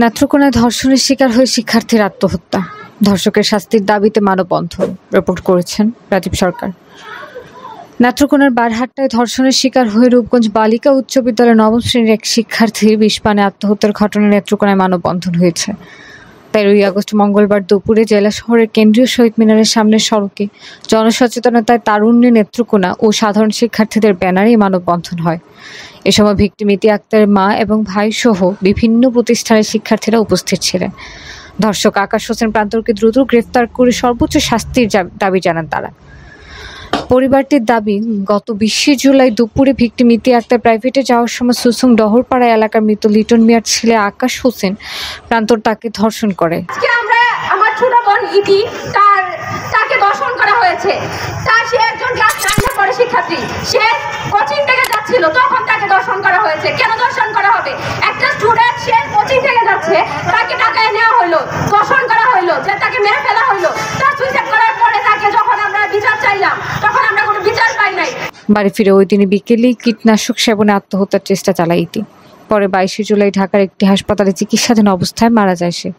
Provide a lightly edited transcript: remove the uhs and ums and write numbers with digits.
নেত্রকোনায় ধর্ষণের শিকার হয়ে শিক্ষার্থীর আত্মহত্যা, ধর্ষকের শাস্তির দাবিতে মানববন্ধন। রিপোর্ট করেছেন রাজীব সরকার। নেত্রকোনার বারহাট্টায় ধর্ষণের শিকার হয়ে রূপগঞ্জ বালিকা উচ্চ বিদ্যালয়ের নবম শ্রেণীর এক শিক্ষার্থীর বিষপানে আত্মহত্যার ঘটনায় নেত্রকোনায় মানববন্ধন হয়েছে। 13ই আগস্ট মঙ্গলবার দুপুরে জেলা শহরের কেন্দ্রীয় শহীদ মিনারের সামনের সড়কে জনসচেতনতায় তারুণ্যে নেত্রকোনা ও সাধারণ শিক্ষার্থীদের ব্যানারে মানববন্ধন হয়। এ সময় ভিকটিম ইতি আক্তারের মা এবং ভাই সহ বিভিন্ন প্রতিষ্ঠানের শিক্ষার্থীরা উপস্থিত ছিলেন। ধর্ষক আকাশ হোসেন প্রান্তরকে দ্রুত গ্রেফতার করে সর্বোচ্চ শাস্তির দাবি জানান তারা। পরিবারটির দাবি, গত 20 জুলাই দুপুরে ভিকটিম ইতি আক্তার প্রাইভেটে যাওয়ার সময় সুসুং ডহরপাড়া এলাকার মৃত লিটন মিয়ার ছেলে আকাশ হোসেন প্রান্তর তাকে ধর্ষণ করে। আমার ছোট বোন ইতি তাকে ধর্ষণ করা হয়েছে। সে একজন ক্লাস 9 পড়ে শিক্ষার্থী, সে কোচিং থেকে যাচ্ছিল, তখন তাকে ধর্ষণ করা হয়েছে। কেন ধর্ষণ করা হবে? একটা স্টুডেন্ট, সে কোচিং থেকে যাচ্ছে, তাকে টাকায় নেওয়া হলো, ধর্ষণ করা হলো, যে তাকে মেরে ফেলা হলো। তার সুইসাইড করার পরে তাকে যখন আমরা বিচার চাইলাম, তখন আমরা কোনো বিচার পাই নাই। বাড়ি ফিরে ওই দিনই বিকেলেই কীটনাশক সেবনে আত্মহত্যার চেষ্টা চালায় ইতি। পরে 22 জুলাই ঢাকার একটি হাসপাতালে চিকিৎসাধীন অবস্থায় মারা যায় সে।